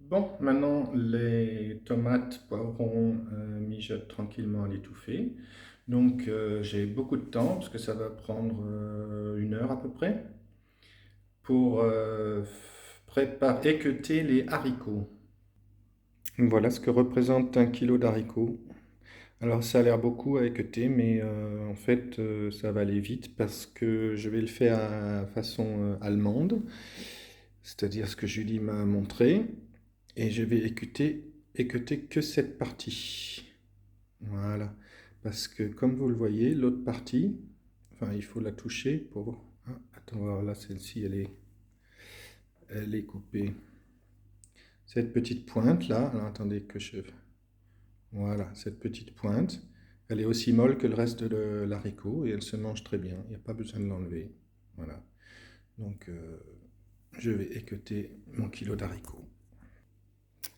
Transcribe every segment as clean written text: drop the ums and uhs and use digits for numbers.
Bon, maintenant les tomates, poivrons mijotent tranquillement à l'étouffée. Donc j'ai beaucoup de temps parce que ça va prendre 1 heure à peu près pour préparer, équeuter les haricots. Voilà ce que représente 1 kilo d'haricots. Alors ça a l'air beaucoup à équeuter, mais en fait ça va aller vite parce que je vais le faire à façon allemande, c'est-à-dire ce que Julie m'a montré. Et je vais équeuter que cette partie. Voilà. Parce que comme vous le voyez, l'autre partie, enfin il faut la toucher pour... Ah, attends, alors là celle-ci elle est coupée. Cette petite pointe là, alors attendez que je... Voilà, cette petite pointe, elle est aussi molle que le reste de l'haricot et elle se mange très bien. Il n'y a pas besoin de l'enlever. Voilà. Donc je vais équeuter mon kilo d'haricots.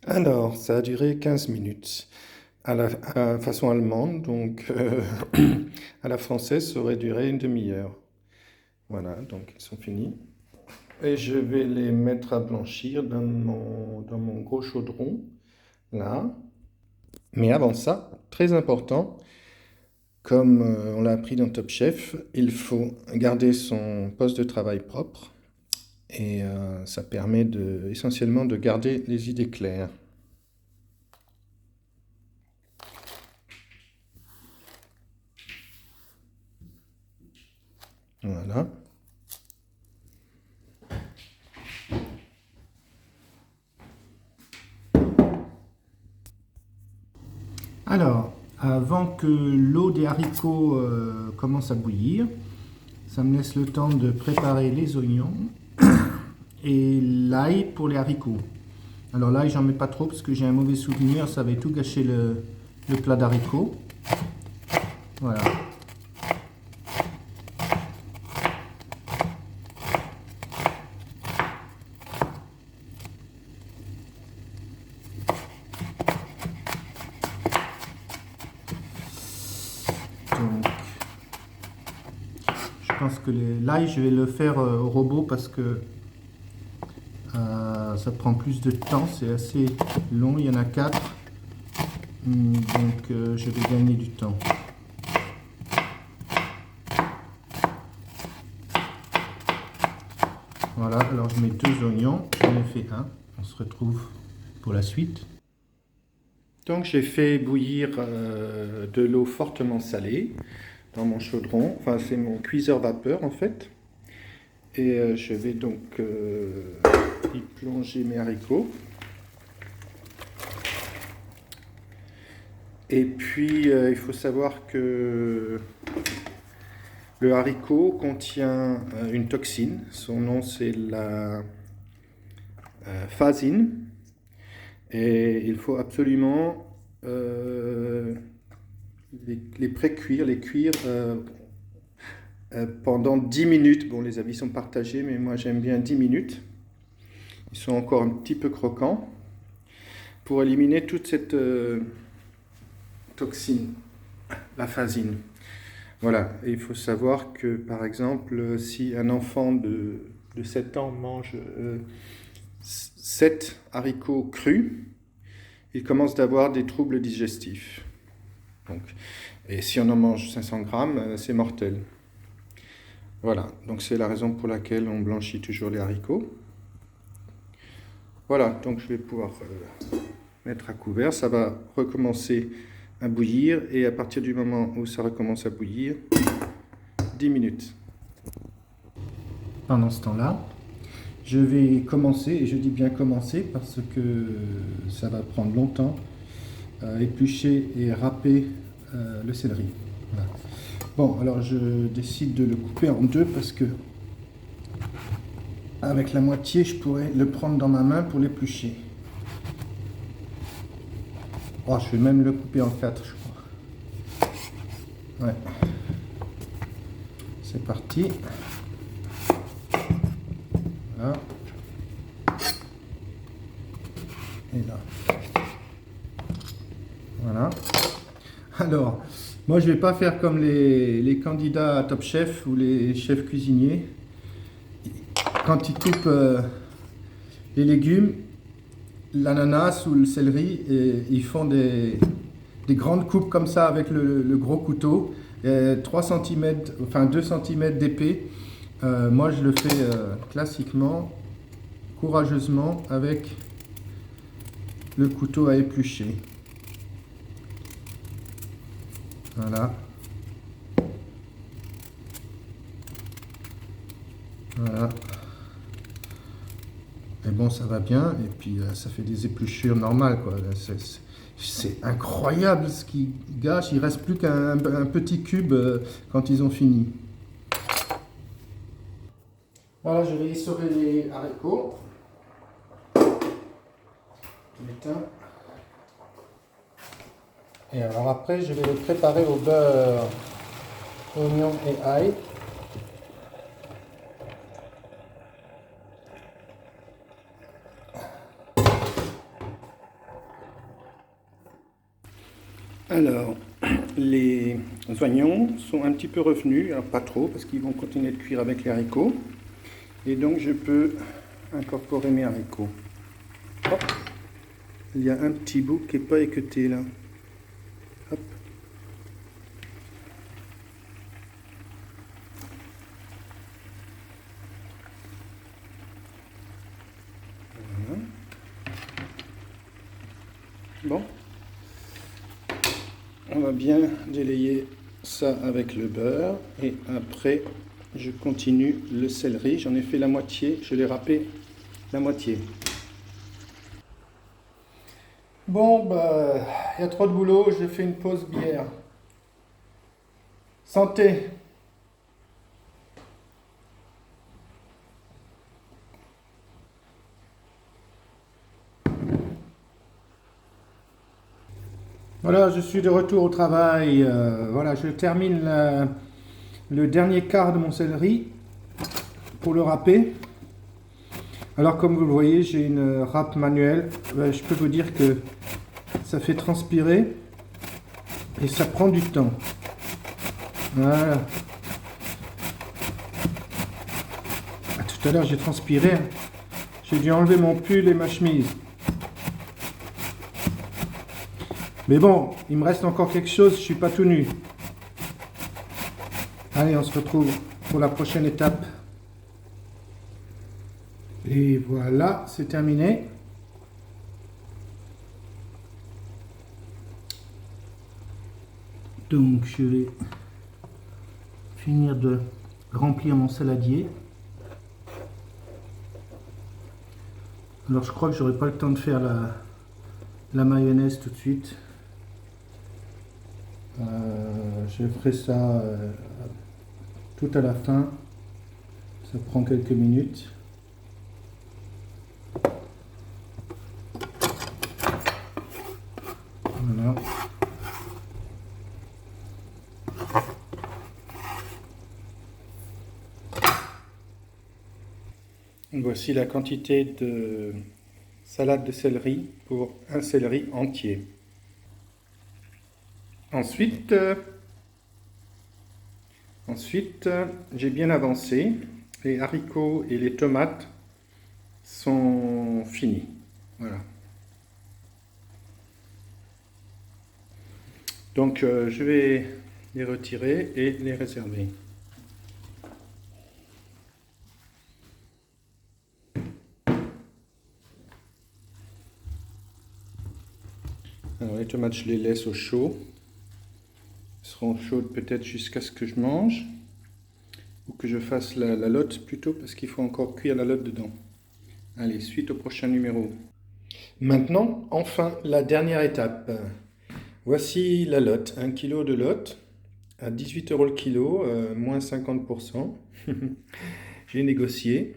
Alors, ça a duré 15 minutes. À la façon allemande, donc à la française, ça aurait duré une demi-heure. Voilà, donc ils sont finis. Et je vais les mettre à blanchir dans mon gros chaudron, là. Mais avant ça, très important, comme on l'a appris dans Top Chef, il faut garder son poste de travail propre. Et ça permet essentiellement de garder les idées claires. Voilà. Alors, avant que l'eau des haricots commence à bouillir, ça me laisse le temps de préparer les oignons et l'ail pour les haricots. Alors l'ail, j'en mets pas trop parce que j'ai un mauvais souvenir, ça avait tout gâché le plat d'haricots. Voilà. Donc, je pense que l'ail, je vais le faire au robot parce que ça prend plus de temps, c'est assez long, il y en a 4. Donc je vais gagner du temps. Voilà, alors je mets 2 oignons, j'en ai fait un. On se retrouve pour la suite. Donc j'ai fait bouillir de l'eau fortement salée dans mon chaudron. Enfin c'est mon cuiseur vapeur en fait. Et je vais donc y plonger mes haricots. Et puis il faut savoir que le haricot contient une toxine. Son nom c'est la phasine. Et il faut absolument les pré-cuire, les cuire pendant 10 minutes. Bon, les avis sont partagés, mais moi j'aime bien 10 minutes. Ils sont encore un petit peu croquants pour éliminer toute cette toxine, la phasine. Voilà, et il faut savoir que par exemple, si un enfant de 7 ans mange 7 haricots crus, il commence d'avoir des troubles digestifs. Donc, et si on en mange 500 grammes, c'est mortel. Voilà, donc c'est la raison pour laquelle on blanchit toujours les haricots. Voilà, donc je vais pouvoir mettre à couvert. Ça va recommencer à bouillir et à partir du moment où ça recommence à bouillir, 10 minutes. Pendant ce temps-là, je vais commencer, et je dis bien commencer parce que ça va prendre longtemps, éplucher et râper le céleri. Voilà. Bon, alors je décide de le couper en deux parce que avec la moitié, je pourrais le prendre dans ma main pour l'éplucher. Oh, je vais même le couper en 4, je crois. Ouais. C'est parti. Voilà. Et là. Voilà. Alors, moi je vais pas faire comme les candidats à Top Chef ou les chefs cuisiniers. Quand ils coupent les légumes, l'ananas ou le céleri et ils font des grandes coupes comme ça avec le gros couteau, 3 cm, enfin 2 cm d'épée. Moi je le fais classiquement, courageusement avec le couteau à éplucher. Voilà. Voilà. Et bon, ça va bien. Et puis, ça fait des épluchures normales, quoi. C'est incroyable ce qu'ils gâchent. Il reste plus qu'un petit cube quand ils ont fini. Voilà, je vais essorer les haricots. L'éteins. Et alors après, je vais les préparer au beurre, oignon et ail. Alors, les oignons sont un petit peu revenus, alors pas trop parce qu'ils vont continuer de cuire avec les haricots. Et donc je peux incorporer mes haricots. Hop. Il y a un petit bout qui n'est pas équeuté là. Hop. Voilà. Bon. On va bien délayer ça avec le beurre et après je continue le céleri. J'en ai fait la moitié, je l'ai râpé la moitié. Bon, bah, il y a trop de boulot, je fais une pause bière. Santé! Voilà, je suis de retour au travail. Voilà, je termine le dernier quart de mon céleri pour le râper. Alors, comme vous le voyez, j'ai une râpe manuelle. Je peux vous dire que ça fait transpirer et ça prend du temps. Voilà. Tout à l'heure, j'ai transpiré. J'ai dû enlever mon pull et ma chemise. Mais bon, il me reste encore quelque chose, je suis pas tout nu. Allez, on se retrouve pour la prochaine étape. Et voilà, c'est terminé. Donc, je vais finir de remplir mon saladier. Alors, je crois que j'aurai pas le temps de faire la mayonnaise tout de suite. Je ferai ça tout à la fin. Ça prend quelques minutes. Voilà. Voici la quantité de salade de céleri pour un céleri entier. Ensuite, j'ai bien avancé. Les haricots et les tomates sont finis. Voilà. Donc, je vais les retirer et les réserver. Alors, les tomates, je les laisse au chaud. Elles seront chaudes peut-être jusqu'à ce que je mange. Ou que je fasse la lotte plutôt, parce qu'il faut encore cuire la lotte dedans. Allez, suite au prochain numéro. Maintenant, enfin, la dernière étape. Voici la lotte, 1 kg de lotte, à 18 € le kilo, moins 50%. J'ai négocié.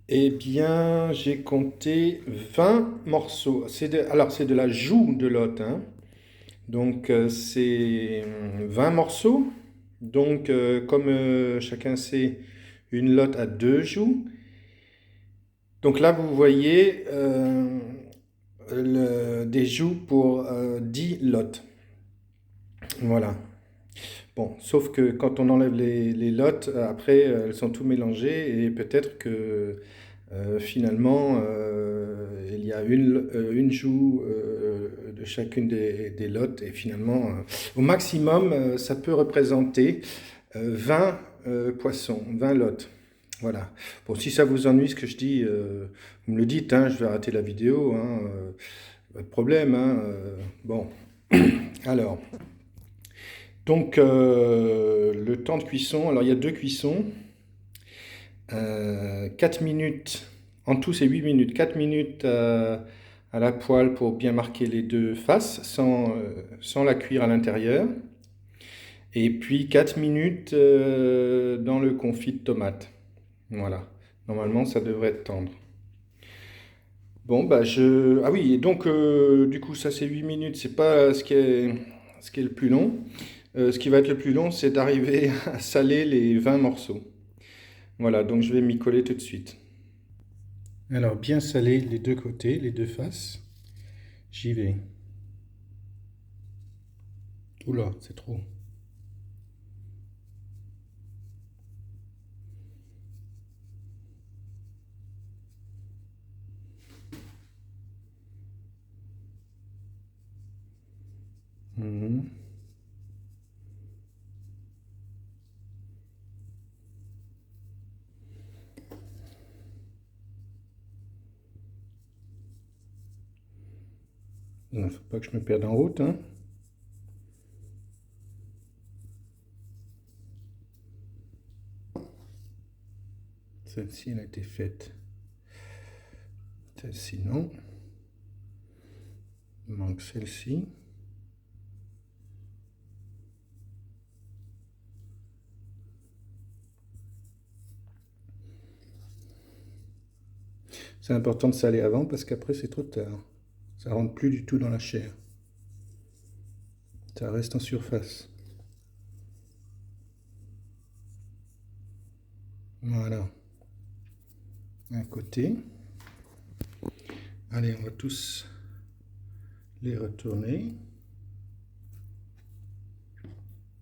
Eh bien, j'ai compté 20 morceaux. Alors, c'est de la joue de lotte, hein. Donc, c'est 20 morceaux. Donc, comme chacun sait, une lotte à 2 joues. Donc là, vous voyez des joues pour 10 lottes. Voilà. Bon, sauf que quand on enlève les lottes, après, elles sont tout mélangées et peut-être que Finalement, il y a une joue de chacune des lots et finalement, au maximum, ça peut représenter 20 poissons, 20 lots. Voilà. Bon, si ça vous ennuie ce que je dis, vous me le dites, hein, je vais arrêter la vidéo, hein, pas de problème, hein, bon, alors, donc le temps de cuisson, alors il y a deux cuissons. 4 minutes, en tout c'est 8 minutes, 4 minutes à la poêle pour bien marquer les deux faces sans la cuire à l'intérieur. Et puis 4 minutes dans le confit de tomate. Voilà, normalement ça devrait être tendre. Bon, bah Ah oui, et donc du coup ça c'est 8 minutes, c'est pas ce qui est le plus long. Ce qui va être le plus long, c'est d'arriver à saler les 20 morceaux. Voilà, donc je vais m'y coller tout de suite. Alors, bien saler les deux côtés, les deux faces. J'y vais. Oula, c'est trop. Mhm. Il ne faut pas que je me perde en route, hein. Celle-ci, elle a été faite. Celle-ci, non. Il manque celle-ci. C'est important de saler avant parce qu'après, c'est trop tard. Ça rentre plus du tout dans la chair. Ça reste en surface. Voilà. Un côté. Allez, on va tous les retourner.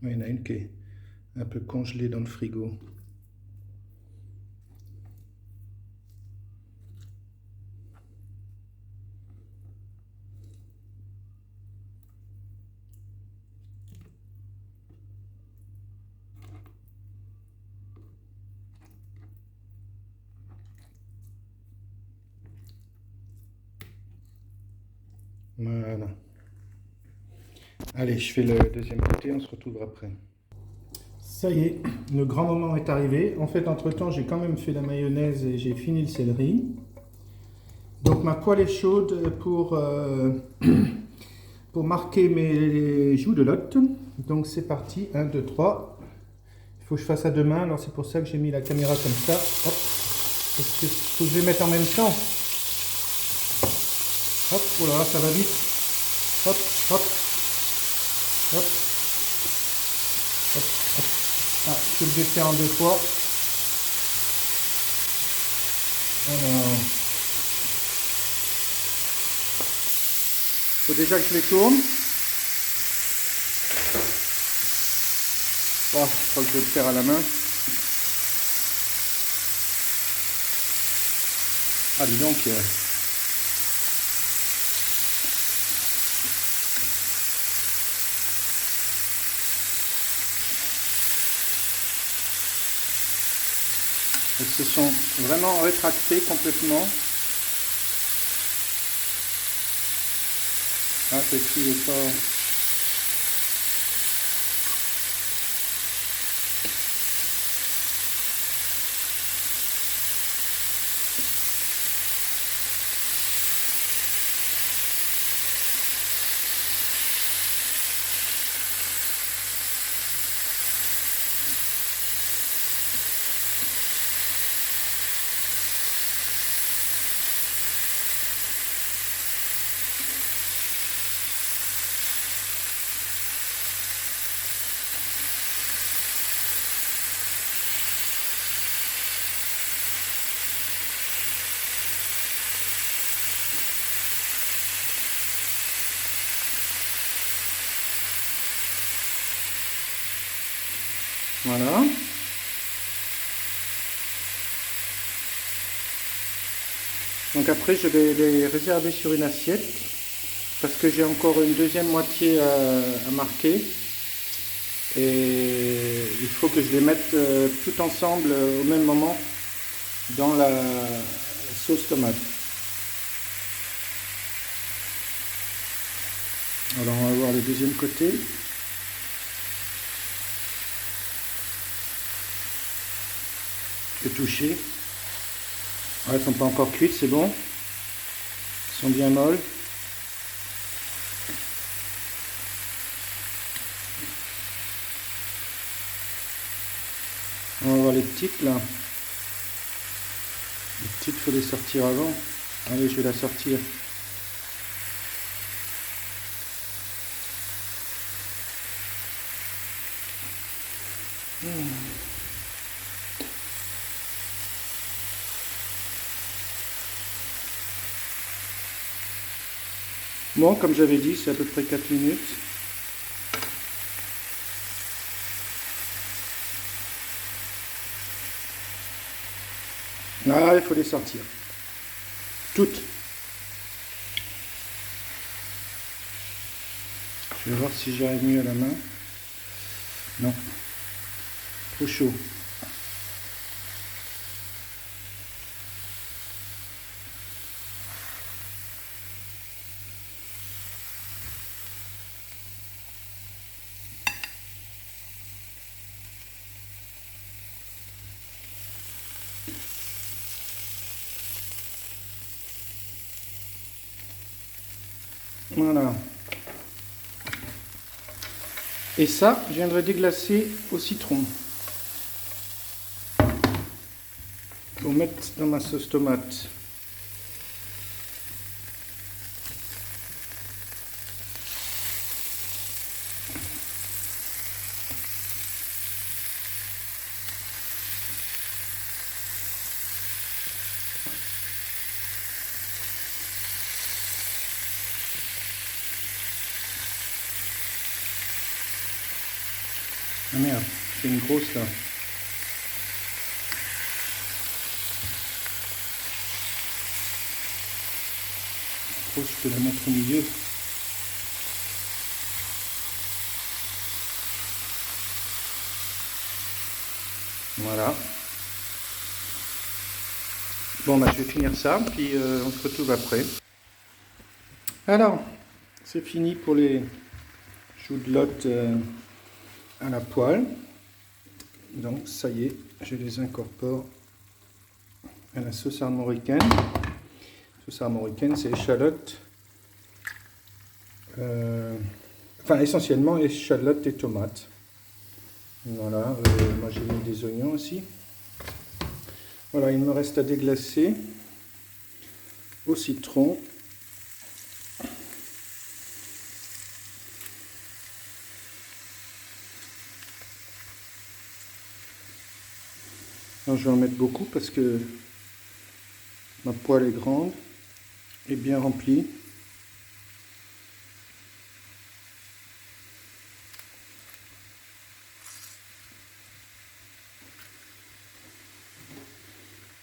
Il y en a une qui est un peu congelée dans le frigo. Voilà. Allez, je fais le deuxième côté, on se retrouve après. Ça y est, le grand moment est arrivé. En fait, entre-temps, j'ai quand même fait la mayonnaise et j'ai fini le céleri. Donc ma poêle est chaude pour marquer mes joues de lotte. Donc c'est parti, 1, 2, 3. Il faut que je fasse à deux mains, alors c'est pour ça que j'ai mis la caméra comme ça. Hop, parce que faut que je les mette en même temps. Hop, oh là là, ça va vite. Hop, hop, hop, hop, hop. Ah, je suis obligé de faire en deux fois. Alors, faut déjà que je les tourne. Bon, je crois que je vais le faire à la main. Ah, dis donc. Elles se sont vraiment rétractées complètement. Ah, celle-ci n'est pas... Voilà. Donc après, je vais les réserver sur une assiette parce que j'ai encore une deuxième moitié à marquer. Et il faut que je les mette tout ensemble au même moment dans la sauce tomate. Alors on va voir le deuxième côté. Je vais toucher. Elles ne sont pas encore cuites, c'est bon. Elles sont bien molles. On va voir les petites là. Les petites, il faut les sortir avant. Allez, je vais la sortir. Bon, comme j'avais dit, c'est à peu près 4 minutes. Ah, il faut les sortir. Toutes. Je vais voir si j'arrive mieux à la main. Non. Trop chaud. Voilà. Et ça, je viendrai déglacer au citron. Pour mettre dans ma sauce tomate. Ah merde, c'est une grosse là. Grosse, je peux la mettre au milieu. Voilà. Bon, bah, je vais finir ça, puis on se retrouve après. Alors, c'est fini pour les choux de lotte à la poêle. Donc, ça y est, je les incorpore à la sauce armoricaine. Sauce armoricaine, c'est échalotes. Enfin, essentiellement échalotes et tomates. Voilà, moi j'ai mis des oignons aussi. Voilà, il me reste à déglacer au citron. Alors, je vais en mettre beaucoup parce que ma poêle est grande et bien remplie.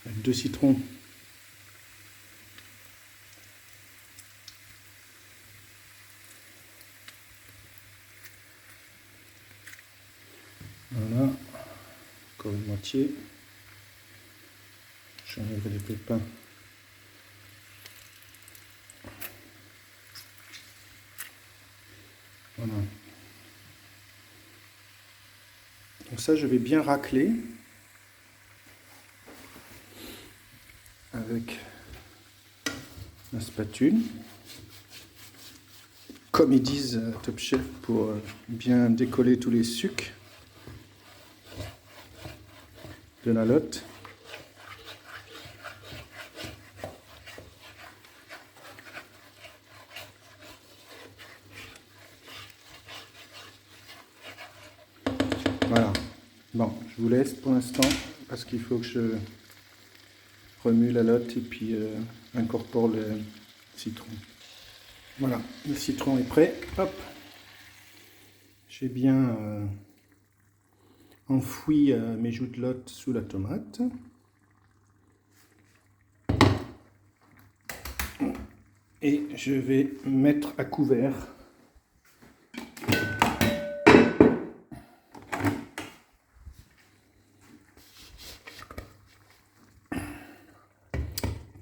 Avec 2 citrons. Voilà, encore une moitié. J'enlèverai les pépins. Voilà. Donc ça, je vais bien racler avec la spatule. Comme ils disent Top Chef, pour bien décoller tous les sucs de la lotte. Voilà. Bon, je vous laisse pour l'instant parce qu'il faut que je remue la lotte et puis incorpore le citron. Voilà, le citron est prêt. Hop, j'ai bien enfoui mes joues de lotte sous la tomate. Et je vais mettre à couvert.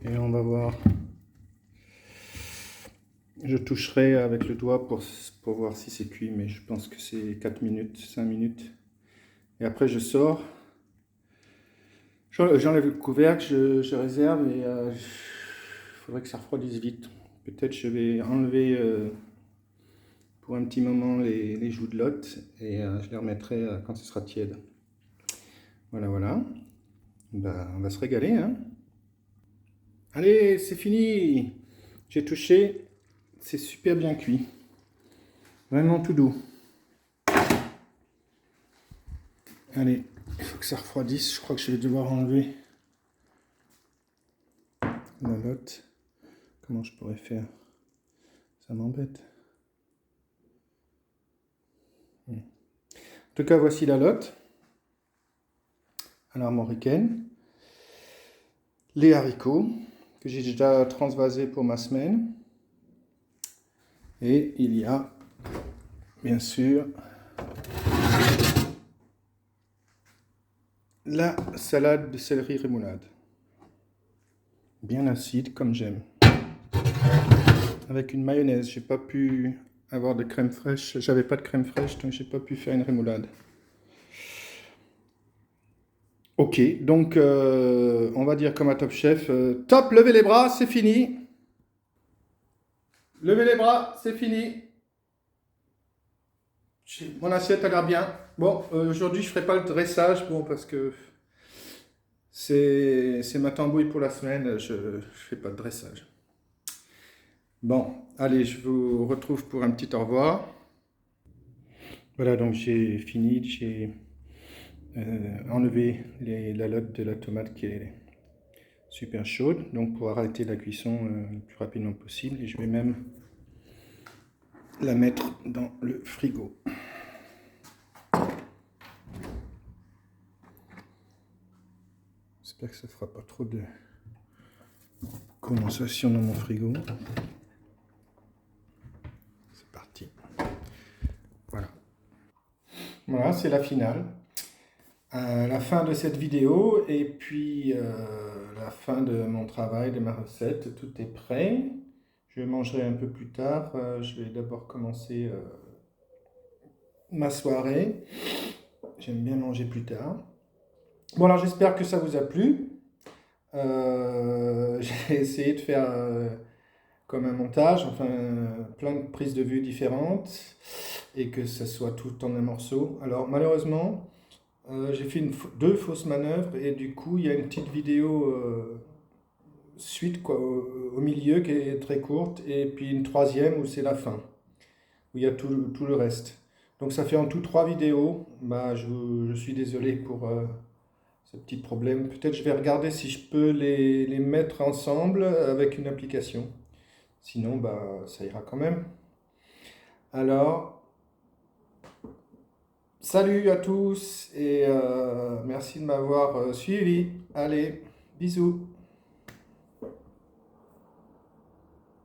Et on va voir. Je toucherai avec le doigt pour voir si c'est cuit, mais je pense que c'est 4 minutes, 5 minutes. Et après je sors. J'enlève le couvercle, je réserve et il faudrait que ça refroidisse vite. Peut-être je vais enlever pour un petit moment les joues de lotte et je les remettrai quand ce sera tiède. Voilà, voilà. Ben, on va se régaler, hein. Allez, c'est fini. J'ai touché. C'est super bien cuit. Vraiment tout doux. Allez, il faut que ça refroidisse. Je crois que je vais devoir enlever la lotte. Comment je pourrais faire? Ça m'embête. En tout cas, voici la lotte. À l'armoricaine. Les haricots que j'ai déjà transvasés pour ma semaine. Et il y a, bien sûr, la salade de céleri rémoulade. Bien acide, comme j'aime. Avec une mayonnaise. J'ai pas pu avoir de crème fraîche. J'avais pas de crème fraîche, donc j'ai pas pu faire une rémoulade. Ok, donc on va dire comme à Top Chef, top, levez les bras, c'est fini. Levez les bras, c'est fini. Mon assiette a l'air bien. Bon, aujourd'hui je ferai pas le dressage, bon parce que c'est ma tambouille pour la semaine, je fais pas de dressage. Bon, allez, je vous retrouve pour un petit au revoir. Voilà, donc j'ai fini, j'ai enlevé la lotte de la tomate qui est super chaude, donc pour arrêter la cuisson le plus rapidement possible. Et je vais même la mettre dans le frigo. J'espère que ça ne fera pas trop de condensation dans mon frigo. C'est parti. Voilà. Voilà, c'est la finale. La fin de cette vidéo et puis la fin de mon travail, de ma recette. Tout est prêt. Je mangerai un peu plus tard. Je vais d'abord commencer ma soirée. J'aime bien manger plus tard. Bon, alors j'espère que ça vous a plu. J'ai essayé de faire comme un montage, enfin plein de prises de vue différentes et que ça soit tout en un morceau. Alors malheureusement, j'ai fait deux fausses manœuvres et du coup il y a une petite vidéo suite quoi, au milieu qui est très courte et puis une troisième où c'est la fin, où il y a tout le reste. Donc ça fait en tout 3 vidéos. Bah, je suis désolé pour ce petit problème. Peut-être je vais regarder si je peux les mettre ensemble avec une application. Sinon, bah, ça ira quand même. Alors, salut à tous et merci de m'avoir suivi. Allez, bisous.